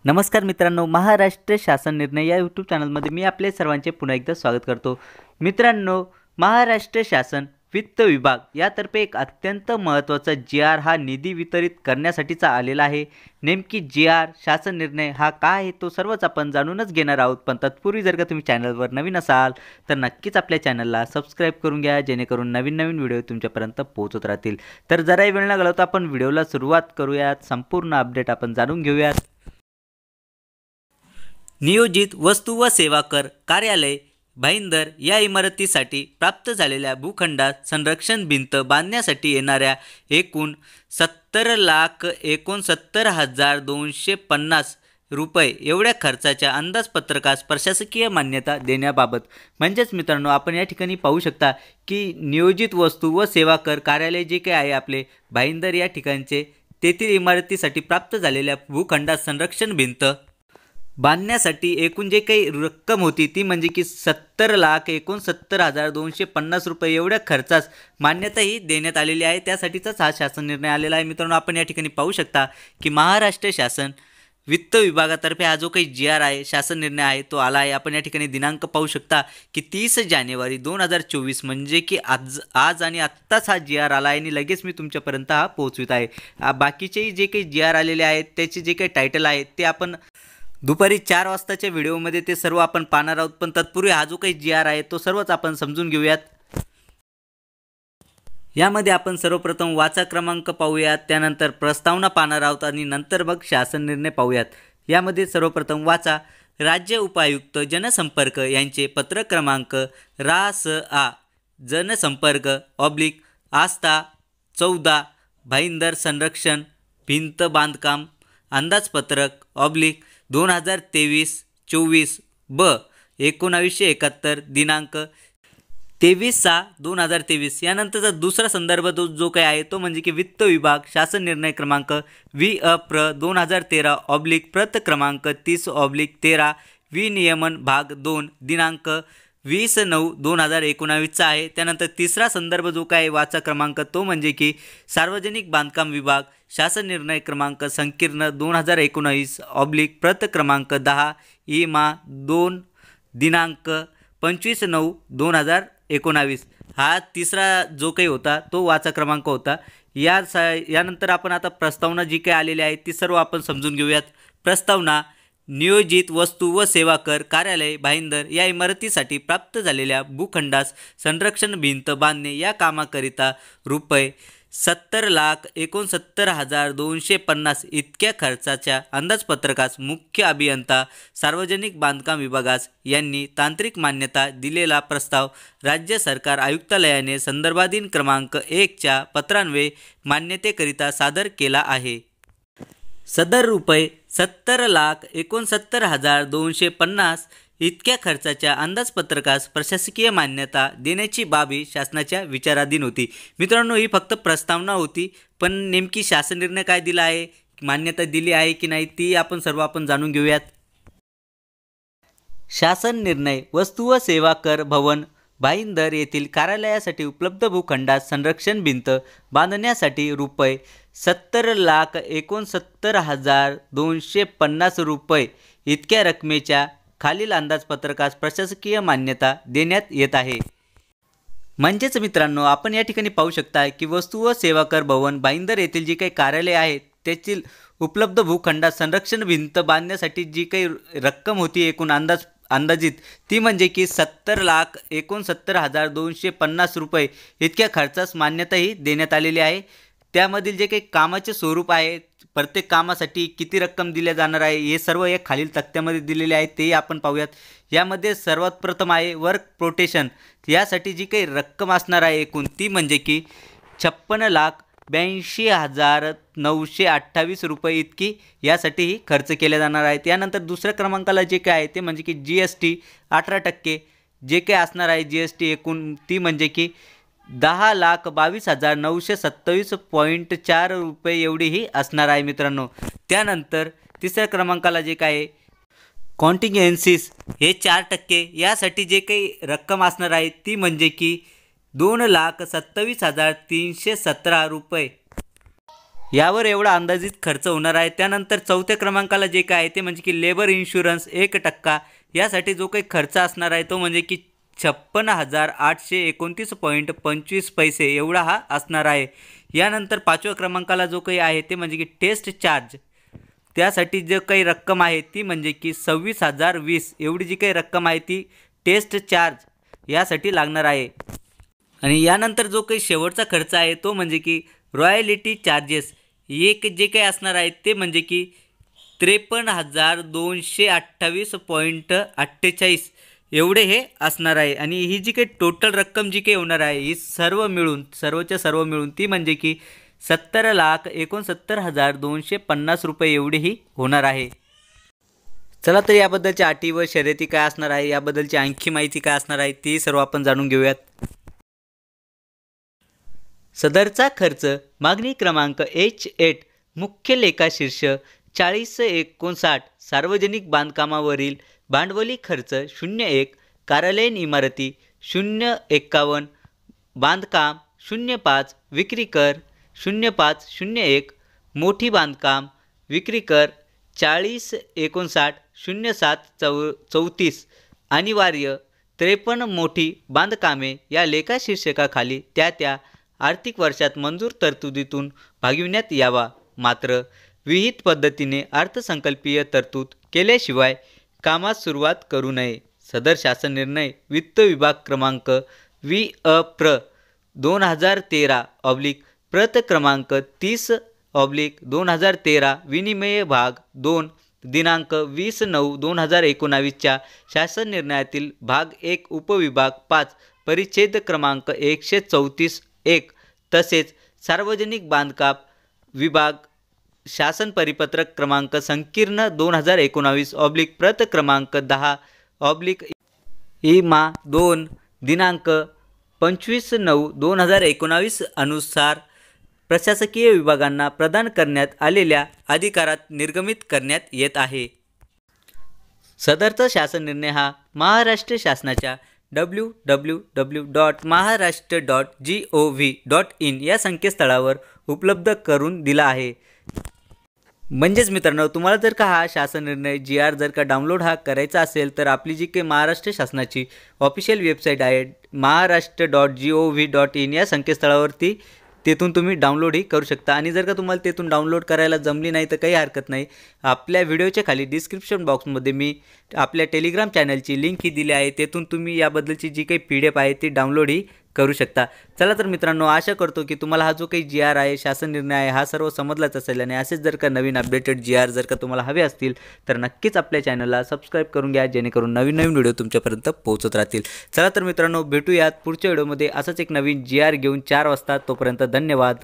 नमस्कार मित्रांनो, महाराष्ट्र शासन निर्णय या यूट्यूब चॅनलमध्ये मी आपले सर्वांचे पुन्हा एकदा स्वागत करतो। मित्रांनो, महाराष्ट्र शासन वित्त विभाग यातर्फे एक अत्यंत महत्त्वाचा जी.आर. हा निधी वितरित करण्यासाठीचा आलेला आहे। नेमकी जी.आर. शासन निर्णय हा काय आहे तो सर्वच आपण जाणूनच घेणार आहोत। पण तत्पूर्वी जर का तुम्ही चॅनलवर नवीन असाल तर नक्कीच आपल्या चॅनलला सबस्क्राइब करून घ्या, जेणेकरून नवीन व्हिडिओ तुमच्यापर्यंत पोहोचत राहतील। तर जराही वेळ न घालवता आपण व्हिडिओला सुरुवात करूयात। संपूर्ण अपडेट आपण जाणून घेऊयात। नियोजित वस्तू व सेवा कर कार्यालय भाईंदर या इमारतीसाठी प्राप्त झालेल्या भूखंडात संरक्षण भिंत बांधण्यासाठी येणाऱ्या एकूण 70,69,250 रुपये एवढ्या खर्चाच्या अंदाजपत्रकास प्रशासकीय मान्यता देण्याबाबत। म्हणजेच मित्रांनो, आपण या ठिकाणी पाहू शकता की नियोजित वस्तू व सेवा कर कार्यालय जे काही आहे आपले भाईंदर या ठिकाणचे, तेथील इमारतीसाठी प्राप्त झालेल्या भूखंडात संरक्षण भिंत बांधण्यासाठी एकूण जे काही रक्कम होती ती म्हणजे की 70,69,250 रुपये एवढ्या खर्चास मान्यता ही देण्यात आलेली आहे। त्यासाठीचाच हा शासन निर्णय आलेला आहे। मित्रांनो, आपण या ठिकाणी पाहू शकता की महाराष्ट्र शासन वित्त विभागातर्फे हा जो काही जी.आर. आहे, शासन निर्णय आहे, तो आला आहे। आपण या ठिकाणी दिनांक पाहू शकता की 30 जानेवारी 2024 म्हणजे की आज आणि आत्ताच हा जी.आर. आला आहे आणि लगेच मी तुमच्यापर्यंत हा पोहोचवित आहे। बाकीचेही जे काही जी.आर. आलेले आहेत त्याचे जे काही टायटल आहेत ते आपण दुपारी 4 वाजताच्या व्हिडिओमध्ये ते सर्व आपण पाहणार आहोत। पण तत्पूर्वी हा जो काही जी.आर. आहे तो सर्वच आपण समजून घेऊयात। यामध्ये आपण सर्वप्रथम वाचा क्रमांक पाहूयात, त्यानंतर प्रस्तावना पाहणार आहोत आणि नंतर मग शासन निर्णय पाहूयात। यामध्ये सर्वप्रथम वाचा राज्य उपायुक्त जनसंपर्क यांचे पत्र क्रमांक RASA जनसंपर्क आस्था 14 भाईंदर संरक्षण भिंत बांधकाम अंदाजपत्रक 2023-24 ब 1971 दिनांक 23/6/2023। यानंतरचा दुसरा संदर्भ जो काही आहे तो म्हणजे की वित्त विभाग शासन निर्णय क्रमांक VAPR 2013 प्रत क्रमांक 30/13 विनियमन भाग 2 दिनांक 20/9/2019 आहे। त्यानंतर तिसरा संदर्भ जो काय वाचा क्रमांक तो म्हणजे की सार्वजनिक बांधकाम विभाग शासन निर्णय क्रमांक संकीर्ण 2019 प्रत क्रमांक 10 IMA 2 दिनांक 25/9/2019 हा तिसरा जो काही होता तो वाचा क्रमांक होता। यानंतर आपण आता प्रस्तावना जी काही आलेली आहे ती सर्व आपण समजून घेऊयात। प्रस्तावना नियोजित वस्तू व सेवा कर कार्यालय भाईंदर या इमारतीसाठी प्राप्त झालेल्या भूखंडास संरक्षण भिंत बांधणे या कामाकरिता रुपये 70,69,250 इतक्या खर्चाच्या अंदाजपत्रकास मुख्य अभियंता सार्वजनिक बांधकाम विभागास यांनी तांत्रिक मान्यता दिलेला प्रस्ताव राज्य सरकार आयुक्तालयाने संदर्भाधीन क्रमांक 1 च्या पत्रान्वये मान्यतेकरिता सादर केला आहे। सदर रुपये 70,69,250 इतक्या खर्चाच्या अंदाजपत्रकास प्रशासकीय मान्यता देण्याची बाब ही शासनाच्या विचाराधीन होती। मित्रांनो, ही फक्त प्रस्तावना होती, पण नेमकी शासन निर्णय काय दिला आहे, मान्यता दिली आहे की नाही ती आपण जाणून घेऊयात। शासन निर्णय वस्तू व सेवा कर भवन भाईंदर येथील कार्यालयासाठी उपलब्ध भूखंडात संरक्षण भिंत बांधण्यासाठी रुपये 70,69,250 रुपये इतक्या रकमेच्या खालील अंदाजपत्रकास प्रशासकीय मान्यता देण्यात येत आहे। म्हणजेच मित्रांनो, आपण या ठिकाणी पाहू शकता की वस्तू व सेवा कर भवन भाईंदर येथील जे काही कार्यालय आहे त्यातील उपलब्ध भूखंडात संरक्षण भिंत बांधण्यासाठी जी काही रक्कम होती एकूण अंदाजित ती म्हणजे की 70,69,250 रुपये इतक्या खर्चास मान्यता ही देण्यात आलेली आहे। त्यामधील जे काही कामाचे स्वरूप आहे, प्रत्येक कामासाठी किती रक्कम दिल्या जाणार आहे हे सर्व एक खालील तक्त्यामध्ये दिलेले आहे, तेही आपण पाहूयात। यामध्ये सर्वात प्रथम आहे वर्क प्रोटेक्शन। यासाठी जी काही रक्कम असणार आहे एकूण ती म्हणजे की 56,82,928 रुपये इतकी यासाठी खर्च केला जाणार आहे। त्यानंतर दुसऱ्या क्रमांकाला जे काय आहे ते म्हणजे की GST 18% जे काही असणार आहे GST एकूण ती म्हणजे की 10,22,927.4 रुपये एवढी ही असणार आहे मित्रांनो। त्यानंतर तिसऱ्या क्रमांकाला जे काय आहे कॉन्टिंजेन्सीस हे 4% यासाठी जे काही रक्कम असणार आहे ती म्हणजे की 2,27,317 रुपये यावर एवढा अंदाजित खर्च होणार आहे। त्यानंतर चौथ्या क्रमांकाला जे काय आहे ते म्हणजे की लेबर इन्शुरन्स 1% यासाठी जो काही खर्च असणार आहे तो म्हणजे की 56,829.25 पैसे एवढा हा असणार आहे। यानंतर पाचव्या क्रमांकाला जो काही आहे ते म्हणजे की टेस्ट चार्ज, त्यासाठी जो काही रक्कम आहे ती म्हणजे की 26,020 एवढी जी काही रक्कम आहे ती टेस्ट चार्ज यासाठी लागणार आहे। आणि यानंतर जो काही शेवटचा खर्च आहे तो म्हणजे की रॉयल्टी चार्जेस एक जे काही असणार आहे ते म्हणजे की 53,228.48 एवढे हे असणार आहे। आणि ही जी काही टोटल रक्कम जी काही होणार आहे ही सर्वच्या सर्व मिळून ती म्हणजे की 70,69,250 रुपये एवढी ही होणार आहे। चला तर याबद्दलच्या अटी व शर्यती काय असणार आहे, याबद्दलची आणखी माहिती काय असणार आहे ती सर्व आपण जाणून घेऊयात। सदरचा खर्च मागणी क्रमांक H8 मुख्य लेखाशीर्ष 4059 सार्वजनिक बांधकामावरील भांडवली खर्च 01 कार्यालयीन इमारती 051 बांधकाम 05 विक्री कर 0501 मोठी बांधकाम विक्री कर 4059/07/34 अनिवार्य 53 मोठी बांधकामे या लेखाशीर्षकाखाली त्या आर्थिक वर्षात मंजूर तरतुदीतून भागविण्यात यावा, मात्र विहित पद्धतीने अर्थसंकल्पीय तरतूद केल्याशिवाय कामास सुरुवात करू नये। सदर शासन निर्णय वित्त विभाग क्रमांक WIPR 2013 प्रत क्रमांक 30/2013 विनिमय भाग 2 दिनांक 20/9/2019 च्या शासन निर्णयातील भाग 1 उपविभाग 5 परिच्छेद क्रमांक 134(1) तसेच सार्वजनिक बांधकाम विभाग शासन परिपत्रक क्रमांक संकीर्ण 2019 प्रत क्रमांक 10/IMA 2 दिनांक 25/9/2019 अनुसार प्रशासकीय विभागांना प्रदान करण्यात आलेल्या अधिकारात निर्गमित करण्यात येत आहे। सदरचा शासन निर्णय हा महाराष्ट्र शासनाच्या www.maharashtra.gov.in या संकेतस्थळावर उपलब्ध करून दिला आहे। म्हणजेच मित्रांनो, तुम्हाला जर का हा शासन निर्णय GR जर का डाउनलोड हा करायचा असेल तर आपली जी काही महाराष्ट्र शासनाची ऑफिशियल वेबसाईट आहे maharashtra.gov.in या संकेतस्थळावरती तेथून तुम्ही डाउनलोडही करू शकता। आणि जर का तुम्हाला तेथून डाउनलोड करायला जमली नाही तर काही हरकत नाही, आपल्या व्हिडिओच्या खाली डिस्क्रिप्शन बॉक्समध्ये मी आपल्या टेलिग्राम चॅनलची लिंक ही दिली आहे, तेथून तुम्ही याबद्दलची जी काही PDF आहे ती डाउनलोडही करू शकता। चला तर मित्रांनो, आशा करतो की तुम्हाला हा जो काही GR आहे, शासन निर्णय आहे, हा सर्व समजलाच असेल। आणि असेच जर का नवीन अपडेटेड GR जर का तुम्हाला हवे असतील तर नक्कीच आपल्या चॅनलला सबस्क्राईब करून घ्या, जेणेकरून नवीन व्हिडिओ तुमच्यापर्यंत पोहोचत राहतील। चला तर मित्रांनो, भेटूयात पुढच्या व्हिडिओमध्ये असंच एक नवीन GR घेऊन 4 वाजता। तोपर्यंत धन्यवाद।